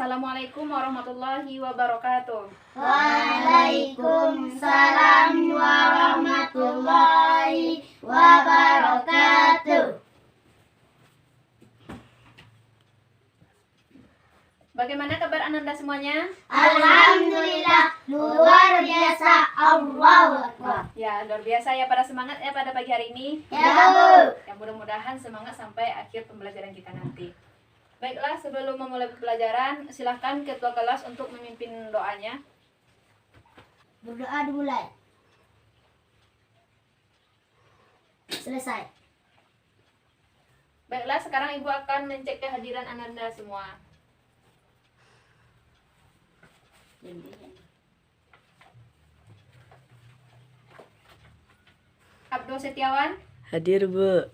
Assalamualaikum warahmatullahi wabarakatuh. Waalaikumsalam warahmatullahi wabarakatuh. Bagaimana kabar Ananda semuanya? Alhamdulillah, luar biasa. Allahu Akbar. Ya, luar biasa ya, pada semangat ya pada pagi hari ini. Ya, Bu. Yang mudah-mudahan semangat sampai akhir pembelajaran kita nanti. Baiklah, sebelum memulai pembelajaran, silahkan ketua kelas untuk memimpin doanya. Berdoa dimulai. Selesai. Baiklah, sekarang Ibu akan mencek kehadiran Ananda semua. Abdul Setiawan, Hadir, Bu.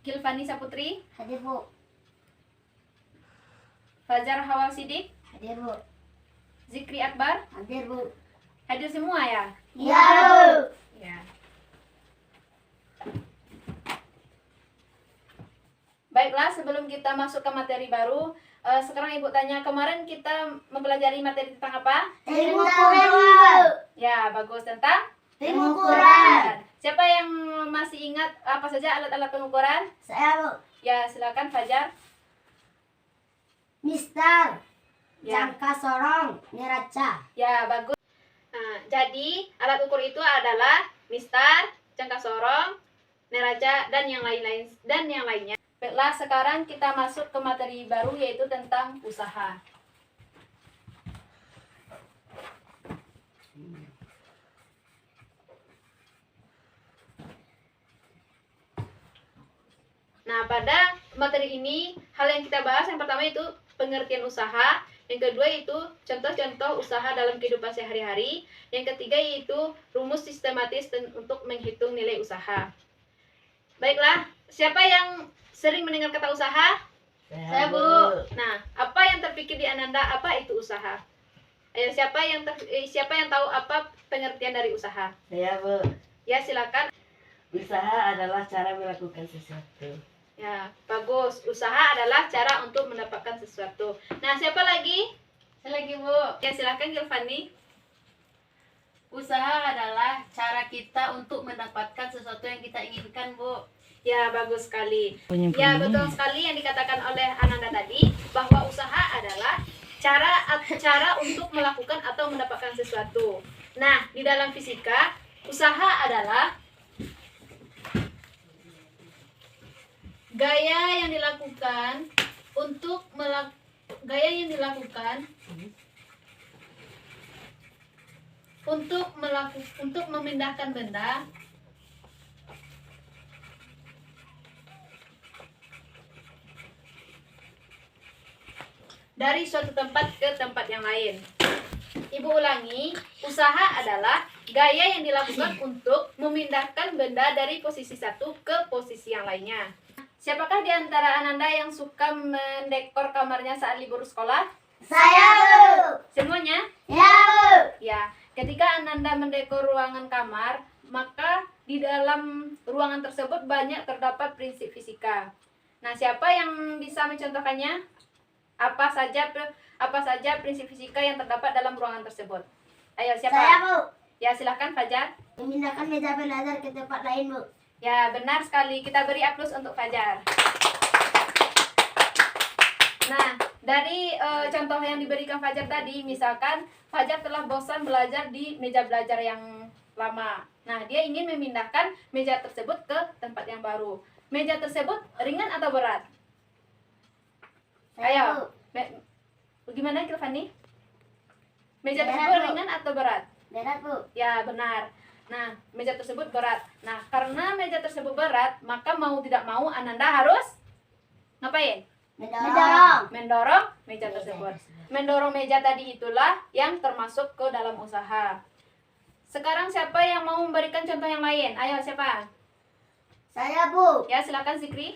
Gilvani Saputri, Hadir, Bu. Fajar Hawal Sidik, Hadir, Bu. Zikri Akbar. Hadir, Bu. Hadir semua ya? Ya, Bu. Ya. Baiklah, sebelum kita masuk ke materi baru, sekarang Ibu tanya, kemarin kita mempelajari materi tentang apa? Ilmu Quran, Bu. Ya, bagus, tentang Ilmu Quran. Siapa yang masih ingat apa saja alat-alat pengukuran? Saya, Bu. Ya, silakan Fajar. Mister. Ya. Jangka sorong, neraca. Ya, bagus. Nah, jadi alat ukur itu adalah mistar, jangka sorong, neraca, dan yang lainnya. Baiklah, sekarang kita masuk ke materi baru, yaitu tentang usaha. Nah, pada materi ini, hal yang kita bahas yang pertama itu pengertian usaha, yang kedua itu contoh-contoh usaha dalam kehidupan sehari-hari, yang ketiga yaitu rumus sistematis untuk menghitung nilai usaha. Baiklah, siapa yang sering mendengar kata usaha? Saya, Bu. Nah, apa yang terpikir di Ananda, apa itu usaha? Ayo, siapa yang tahu apa pengertian dari usaha? Saya, Bu. Ya, silakan. Usaha adalah cara melakukan sesuatu. Ya, bagus. Usaha adalah cara untuk mendapatkan sesuatu. Nah, siapa lagi? Saya lagi, Bu. Ya, silakan Gilvani. Usaha adalah cara kita untuk mendapatkan sesuatu yang kita inginkan, Bu. Ya, bagus sekali. Penyempurna. Ya, betul sekali yang dikatakan oleh Ananda tadi, bahwa usaha adalah cara untuk melakukan atau mendapatkan sesuatu. Nah, di dalam fisika, usaha adalah gaya yang dilakukan untuk memindahkan benda dari suatu tempat ke tempat yang lain. Ibu ulangi, usaha adalah gaya yang dilakukan untuk memindahkan benda dari posisi satu ke posisi yang lainnya. Siapakah di antara Ananda yang suka mendekor kamarnya saat libur sekolah? Saya, Bu. Semuanya? Ya, Bu. Ya, ketika Ananda mendekor ruangan kamar, maka di dalam ruangan tersebut banyak terdapat prinsip fisika. Nah, siapa yang bisa mencontohkannya? Apa saja prinsip fisika yang terdapat dalam ruangan tersebut? Ayo, siapa? Saya, Bu. Ya, silahkan Fajar. Memindahkan meja belajar ke tempat lain, Bu. Ya, benar sekali. Kita beri aplaus untuk Fajar. Nah, dari contoh yang diberikan Fajar tadi, misalkan Fajar telah bosan belajar di meja belajar yang lama. Nah, dia ingin memindahkan meja tersebut ke tempat yang baru. Meja tersebut ringan atau berat? Saya, Ayo, bagaimana Gilvani? Meja Berat, tersebut Bu. ringan atau berat? Berat, Bu. Ya, benar. Nah, meja tersebut berat. Nah, karena meja tersebut berat, maka mau tidak mau Ananda harus ngapain? Mendorong. Mendorong meja tersebut. Mendorong meja tadi itulah yang termasuk ke dalam usaha. Sekarang siapa yang mau memberikan contoh yang lain? Ayo, siapa? Saya, Bu. Ya, silakan Zikri.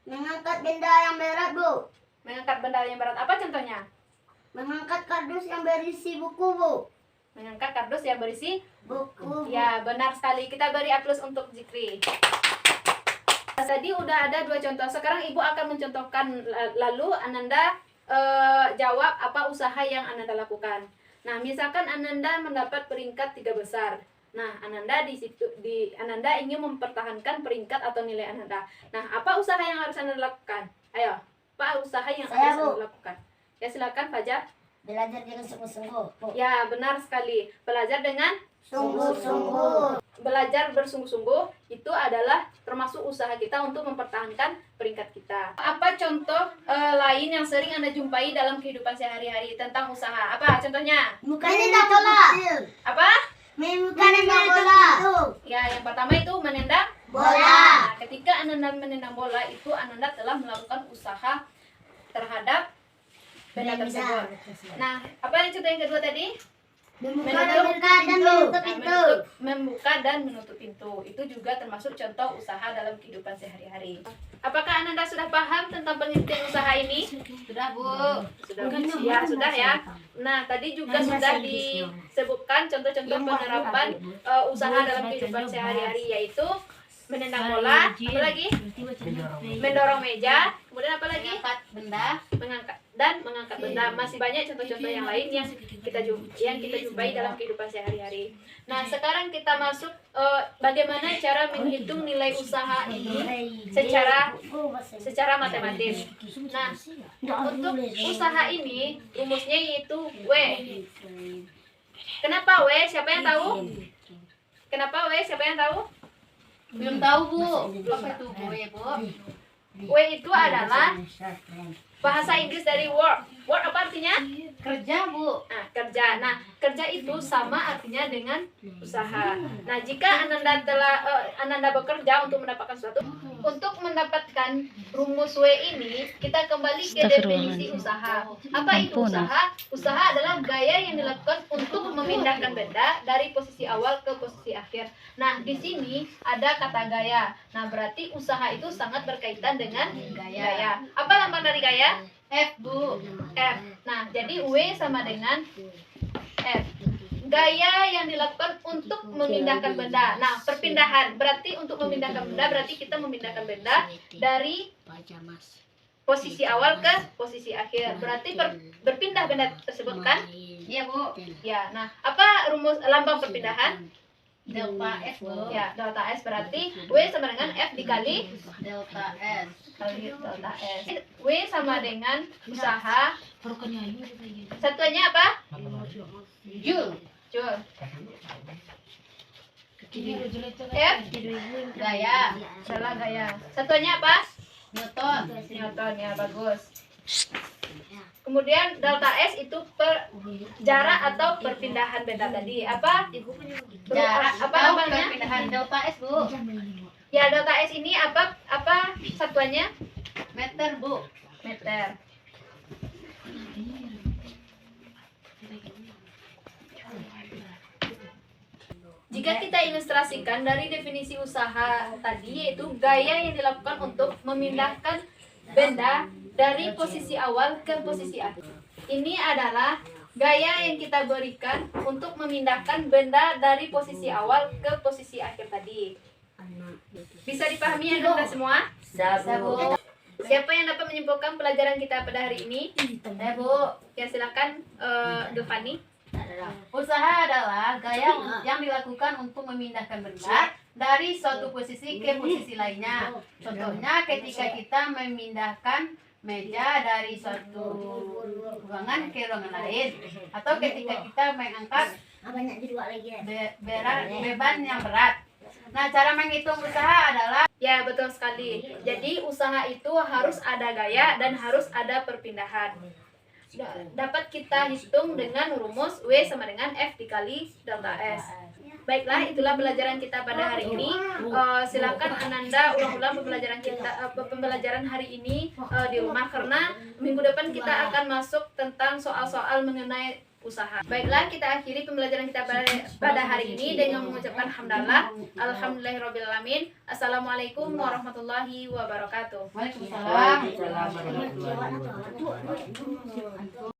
Mengangkat benda yang berat, Bu. Mengangkat benda yang berat. Apa contohnya? Mengangkat kardus yang berisi buku, Bu. Mengangkat kardus yang berisi Buku. Ya, benar sekali. Kita beri aplaus untuk Zikri. tadi udah ada 2 contoh. Sekarang Ibu akan mencontohkan, lalu Ananda jawab apa usaha yang Ananda lakukan. Nah, misalkan Ananda mendapat peringkat 3 besar. Nah, Ananda Ananda ingin mempertahankan peringkat atau nilai Ananda. Nah, apa usaha yang harus Ananda lakukan? Ayo, apa usaha yang Saya, harus Bu. Ananda lakukan? Ya, silakan Fajar. Belajar dengan sungguh-sungguh, Bu. Ya, benar sekali. Belajar dengan Sungguh-sungguh. belajar bersungguh-sungguh itu adalah termasuk usaha kita untuk mempertahankan peringkat kita. Apa contoh lain yang sering Anda jumpai dalam kehidupan sehari-hari tentang usaha? Apa contohnya? Menendang bola. Apa? Menendang bola. Ya, yang pertama itu menendang Bola. Nah, ketika Ananda menendang bola itu Ananda telah melakukan usaha terhadap benda tersebut. Nah, apa yang contoh yang kedua tadi? Membuka dan menutup pintu. Membuka dan menutup pintu. Itu juga termasuk contoh usaha dalam kehidupan sehari-hari. Apakah Ananda sudah paham tentang pengertian usaha ini? Sudah, Bu. Sudah ya, sudah ya. Nah, tadi juga sudah disebutkan contoh-contoh penerapan usaha dalam kehidupan sehari-hari, yaitu menendang bola, apa lagi? Mendorong meja, kemudian apa lagi? Mengangkat benda. Mengangkat benda. Masih banyak contoh-contoh yang lain yang kita jumpai dalam kehidupan sehari-hari. Nah, sekarang kita masuk bagaimana cara menghitung nilai usaha ini secara matematis. Nah, untuk usaha ini rumusnya yaitu W. Kenapa W? Siapa yang tahu? Kenapa W? Siapa yang tahu? Belum tahu, Bu. Apa itu Bu ya, Bu? W itu adalah bahasa Inggris dari work. Work apa artinya? Kerja, Bu. Nah, kerja. Nah, kerja itu sama artinya dengan usaha. Nah, jika Ananda bekerja untuk mendapatkan sesuatu, untuk mendapatkan rumus W ini, kita kembali ke definisi usaha. Apa itu usaha? Usaha adalah gaya yang dilakukan untuk memindahkan benda dari posisi awal ke posisi akhir. Nah, di sini ada kata gaya. Nah, berarti usaha itu sangat berkaitan dengan gaya. Apa lambang dari gaya? F, Bu. F. Nah, jadi W sama dengan F. Gaya yang dilakukan untuk memindahkan benda. Nah, perpindahan. Berarti untuk memindahkan benda, berarti kita memindahkan benda dari posisi awal ke posisi akhir. Berarti berpindah benda tersebut kan? Iya, Bu. Ya, nah, apa rumus lambang perpindahan? Delta S, Bu. Ya, delta S berarti W sama dengan F dikali Delta S. delta S. W sama dengan usaha. Satuannya apa? Joule. Joule. F Gaya. salah gaya. Satuannya apa? Newton. Newton, ya, bagus. Kemudian delta S itu jarak atau perpindahan benda tadi. Apa? Jarak Apa atau lambangnya? perpindahan delta S, Bu. Ya, delta S ini apa satuannya? Meter, Bu. Meter. Jika kita ilustrasikan dari definisi usaha tadi, yaitu gaya yang dilakukan untuk memindahkan benda dari posisi awal ke posisi akhir. Ini adalah gaya yang kita berikan untuk memindahkan benda dari posisi awal ke posisi akhir tadi. Bisa dipahami ya kita semua? Sabu. Siapa yang dapat menyimpulkan pelajaran kita pada hari ini? Saya, Bu. Ya, silakan Dufani. Usaha adalah gaya yang dilakukan untuk memindahkan benda dari suatu posisi ke posisi lainnya. Contohnya ketika kita memindahkan meja dari suatu ruangan ke ruangan lain, atau ketika kita mengangkat beban yang berat. Nah, cara menghitung usaha adalah Ya, betul sekali. Jadi usaha itu harus ada gaya dan harus ada perpindahan. Dapat kita hitung dengan rumus W sama dengan F dikali delta S. Baiklah, itulah pelajaran kita pada hari ini. Silakan Ananda ulang-ulang pembelajaran hari ini di rumah, karena minggu depan kita akan masuk tentang soal-soal mengenai usaha. Baiklah, kita akhiri pembelajaran kita pada hari ini dengan mengucapkan hamdalah. Alhamdulillahirrahmanirrahim. Assalamualaikum warahmatullahi wabarakatuh. Waalaikumsalam. Assalamualaikum.